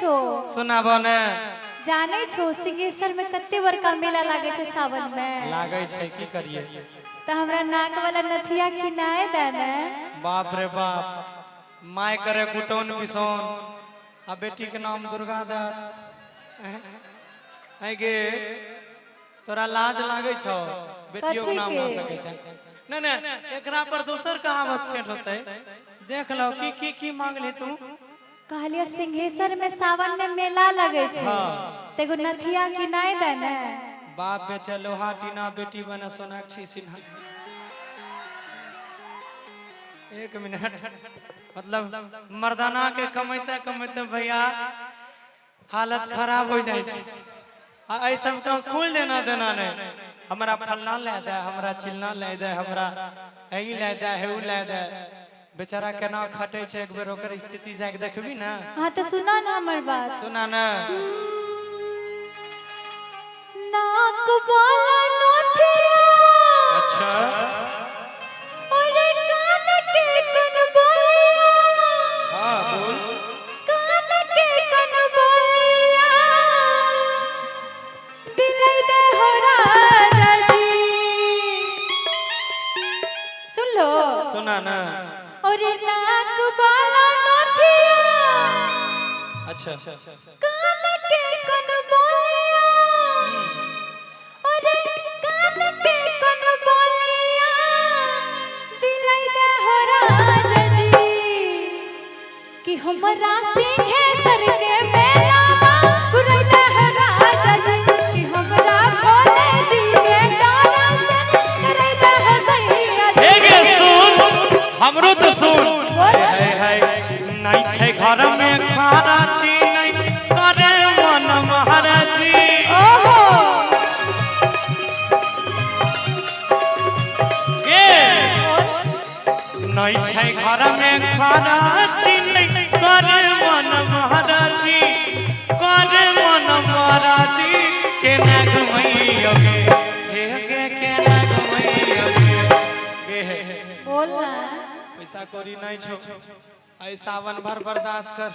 छो सुनाबो ने जाने छो सिंहेश्वर में कत्ते बड़का मेला लागे छे सावन में लागे छे की करिए तो हमरा नाक वाला नथिया किनाए देना बाप रे बाप माय करे गुटौन पिसौन आ बेटी के नाम दुर्गा दत्त है गे तोरा लाज लागे छो बेटियों के नाम ना सके छे न न एकरा पर दोसर कहावत सेट होते देख लो की मांग ले तू कहलियो सिंहेश्वर में सावन में मेला लगे छे तेगो नथिया किनाए देना बाप बेचे लोहा टीना बेटी बने सोनाक्षी सिन्हा एक मिनट मतलब मर्दाना के कमाते कमाते भैया हालत खराब हो जाए ऐसा का कोई लेना देना नहीं हमरा फलना ले दे हमरा चिलना ले दे हमरा एही ले दे हेउ ले दे बेचारा केना खटे छे एक बेर ओकर स्थिति जाके देखबी ना हां तो सुना ना हमर बात सुना ना नाक वाला नथिया अच्छा और कान के कन बोलिया हां बोल कान के कन बोलिया दिलै दे हो राजा जी सुन लो सुना ना और नाक वाला नथिया अच्छा कान के कन बोलिया और कान के कन बोलिया दिलै दे हो राजा जी कि हमरा सिंहेश्वर के मेला उरै दे हो राजा जी कि हमरा भोले जी के दर्शन करै दे हो सैया जी हे गे सुन हमरो तो सुन बोल है नहीं छे घर में खाना छी नहीं करे मन महाराजी ओहो ये नहीं छे घर में खाना छी नहीं करे मन महाराजी करे मन महाराजी के ना घुमैयो गे हे गे के ना घुमैयो गे बोल ना पैसा कौड़ी नहीं छो आई सावन भर बर्दाश्त कर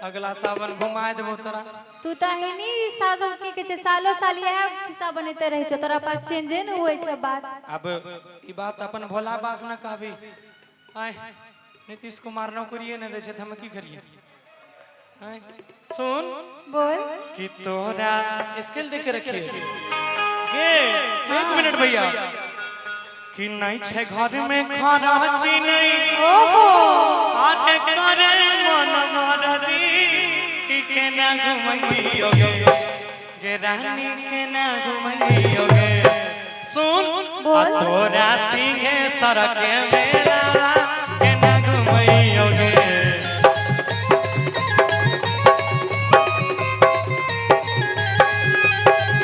अगला सावन घुमा देबो तोरा तू त हिनी सादो के छे सालो साल यह खिस्सा बनते रहे छ तोरा पास चेंजे न होय छ बात अब ई बात अपन भोला बास न कहबी आय नीतीश कुमार नौकरिए न दे छे हम की करिए आय सुन बोल कि तोरा स्केल देख के रखिए गे एक मिनट भैया कि नहीं छे घर में खाना ची नहीं ओहो आटे करे मन महाराजी कि केना घुमैयो गे रानी केना घुमैयो गे सुन बोल। तोरा सिंहेश्वर के मेला केना घुमैयो गे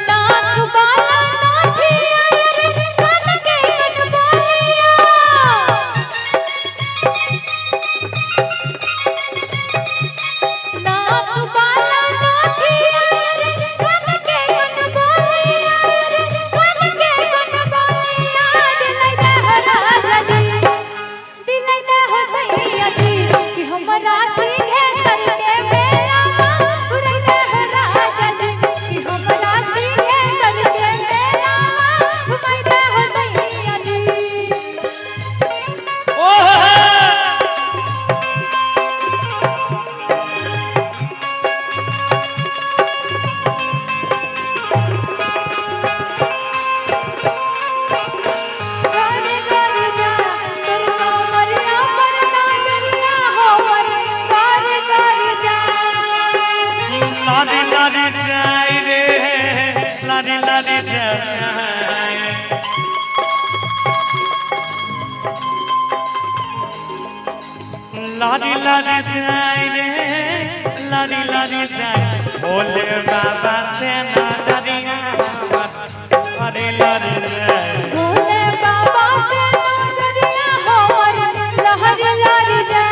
नाक वाला नथिया रे कान के कन बोलिया नाक वाला नथिया रे कान के कन बोलिया रे कान के कन बोलिया दिलै दे हो राजा जी दिलै दे हो सैया जी कि हमरा सिंहेश्वर के मेला उरै दे हो राजा जी कि हमरा सिंहेश्वर के मेला घुमै दे हो सैया जी ओह गाने गाने जा तेरे कमरिया पर नजरिया हो पर गाने गाने जा लारी लारी जाय रे लारी लारी जाय लारी लारी जाय रे लारी लारी जाय भोले बाबा से नजरिया अरे लारी जाय भोले बाबा से नजरिया हो पर लहरी लहरी जा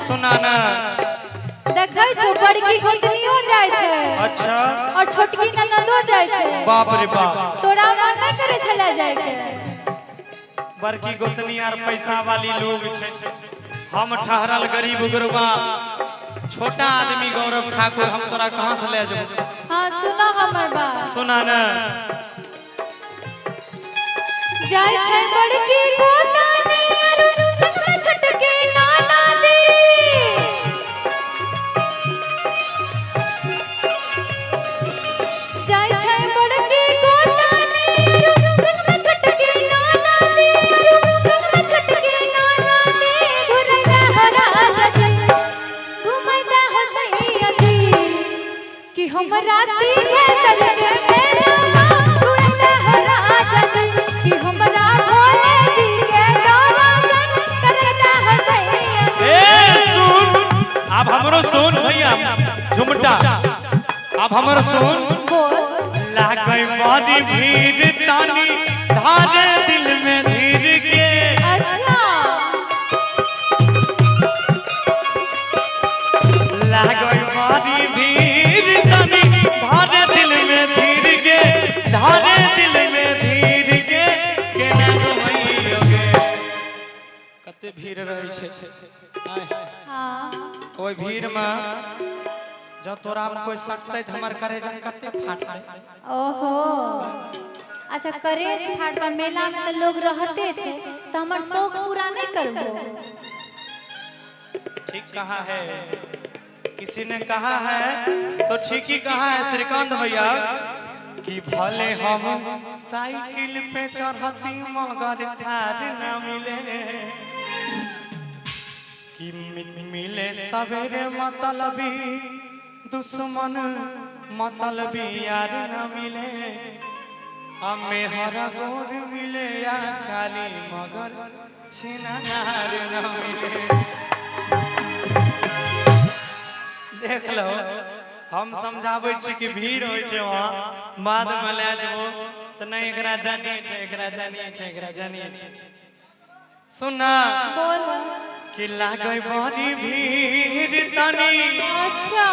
सुना ना देखै छो बड़की गोतनियो जाय छै हमर छोटकी ननदो जाय छै। बाप रे बाप, तोरा मन नहीं करे छले जाय के? बड़की गोतनी आर पैसा वाली लोग छै, हम ठहरल गरीब गुरबा छोटा आदमी गौरव ठाकुर, हम तोरा कहां से ले जाबो? हां सुना हमर बात, सुना न। जाय छै बड़की गोतनी आर संगमे छोटकी ननदी, जाय छै बड़की गोतनी आर संगमे छोटकी ननदी, संगमे छोटकी ननदी, घुरैया हो राजा जी, घुमैया हो सैया जी, कि हमरा सीधे सर के मेला घुरैया हो राजा जी, कि हमरा भोले जी के दर्शन करैया हो सैया जी। ए सुन, अब हमरो सुन भैया झुमटा, अब हमरो सुन। बोल लागै बड़ी भीड़ तानी धारे दिल में धीर के, अच्छा लागै बड़ी भीड़ तानी धारे दिल में धीर के, धारे दिल में धीर के, केना घुमैयोगे? कते भीड़ रहै छै, हाँ ओइ भीड़ में जब तोरा में कोई सकतै त हमर करेजा कते फाटतै। ओहो अच्छा करेज फाटबा मेला में तो लोग रहते छे, तो हमर शौक पूरा नहीं करबो? ठीक कहा है, किसी ने कहा है तो ठीक ही कहा है श्रीकांत भैया, कि भले हम साइकिल पे चढ़ती मगर थार न मिले, कि मिले सवेरे मतलबी दुश्मन मतलबी यार न मिले, हमें हर गोर मिले या काली मगर छिनार न मिले। देख लो, हम समझाबै छी कि भीड़ होय छै वहां, बाद में ले जबो त नहीं एकरा जानिए छै, एकरा जानिए छै, एकरा जानिए छै। सुन ना, बोल कि लागै बड़ी भीड़ तनी, अच्छा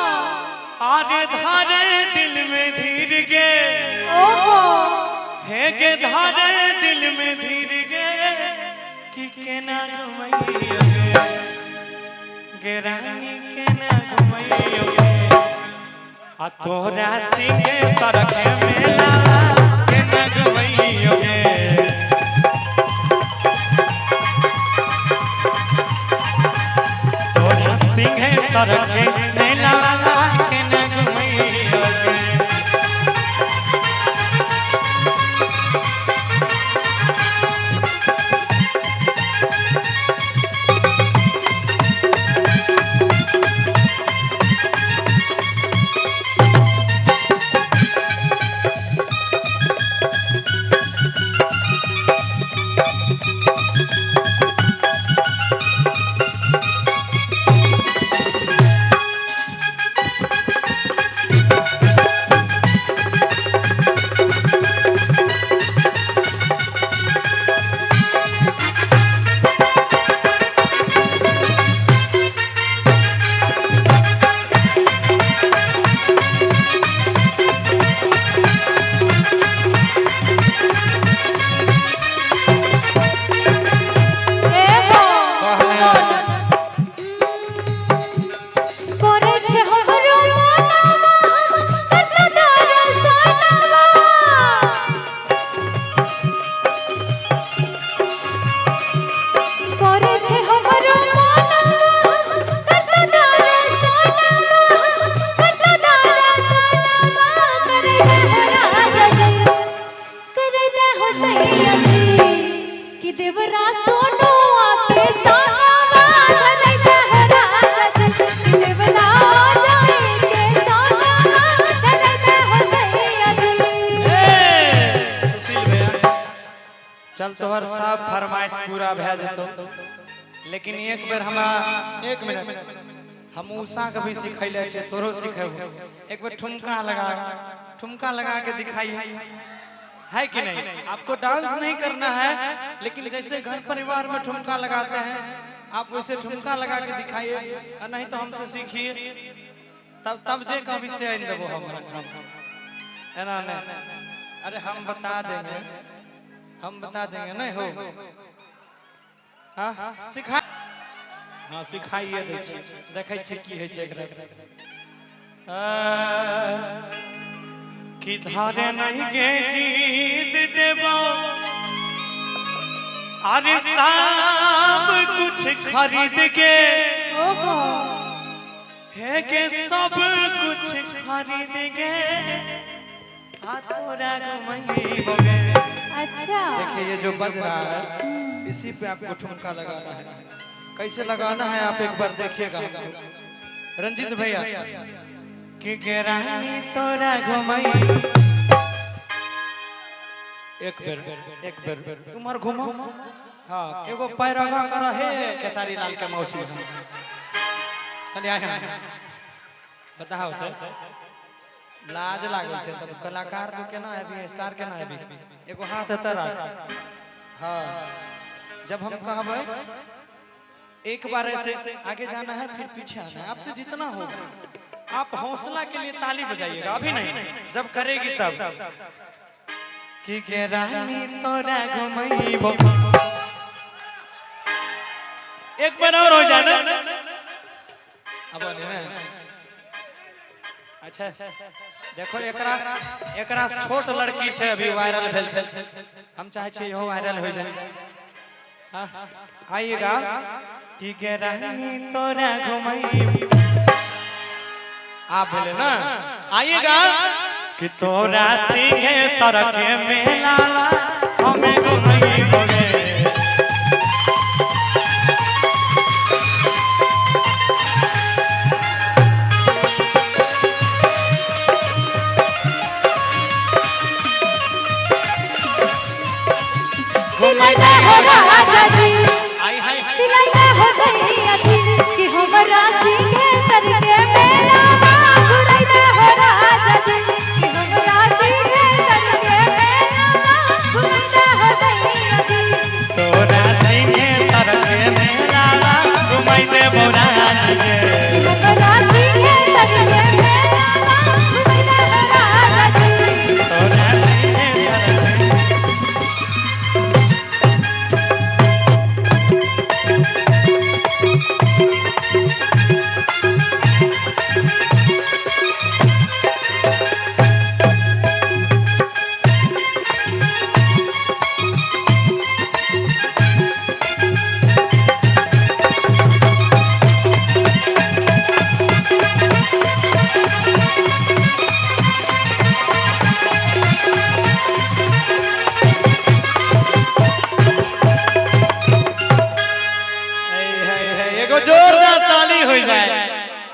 आरे धारे दिल में धीर गे, ओहो हे गे धारे दिल में धीर गे, कि केना घुमैयोगे गे रानी, केना घुमैयोगे? आ तोरा सिंहे सड़क मेला केना घुमैयोगे? तोरा सिंहे सड़क मेला केना घुमैयोगे? चल तोहर सब फरमाइश पूरा भे जतो, लेकिन एक बेर हमरा 1 मिनट हम उषा के भी सिखैले छे, तोरो सिखेबो। एक बार ठुमका लगा के दिखाइए, है कि नहीं? आपको डांस नहीं करना है, लेकिन जैसे घर परिवार में ठुमका लगाते हैं आप वैसे ठुमका लगा के दिखाइए, और नहीं तो हमसे सीखिए, तब जे का विषय देबो हमरा। है ना नहीं? अरे हम बता देंगे नहीं हो। हाँ सिखा, हाँ सिखाइए दै छी, देखै छी की होइ छै एकरा से। कि धारे नहीं गे जीत देबो, अरे सब कुछ खरीद के, ओहो है के सब कुछ खरीद के, तोरा घुमाई हो गए। अच्छा देखिए ये जो बज रहा है इसी पे आपको ठुमका लगाना है। कैसे लगाना है आप एक बार देखिएगा रंजीत भैया। कि रानी तोरा घुमाई, एक बेर उमर घुमा। हाँ एगो पैरवा कर है केसारी लाल के मौसी बताओ तो लाज लागल छै तब कलाकार तो केना है स्टार केना है एगो हाथ एते राख। हाँ जब हम कहबै एक बार ऐसे आगे जाना है फिर पीछे आना है, आपसे जितना हो आप हौसला के लिए ताली बजाइएगा, अभी नहीं जब करेगी तब। कि के रानी तोरा घुमाइबो, एक बार और हो जाना अब नहीं। अच्छा देखो एकरा छोट लड़की से अभी वायरल भेल छै, हम चाहे छी इहो वायरल हो जाए। आइएगा कि के रानी तोरा घुमाई, आप बोले ना आइएगा कि तोरा सिंहेश्वर के मेला हमें घुमाई बोले। दिलाइना हो राजा जी, दिलाइना हो सैया जी, कि हमरा सिंहेश्वर के मेला घुराइना हो राजा जी, कि हमरा सिंहेश्वर के मेला घुराइना हो सैया जी। तोरा सिंहेश्वर के मेला घुमाई दे बोरानी गे, कि हमरा सिंहेश्वर के मेला घुराइना हो राजा जी। तोरा सिंहेश्वर के जोरदार ताली हो जाए।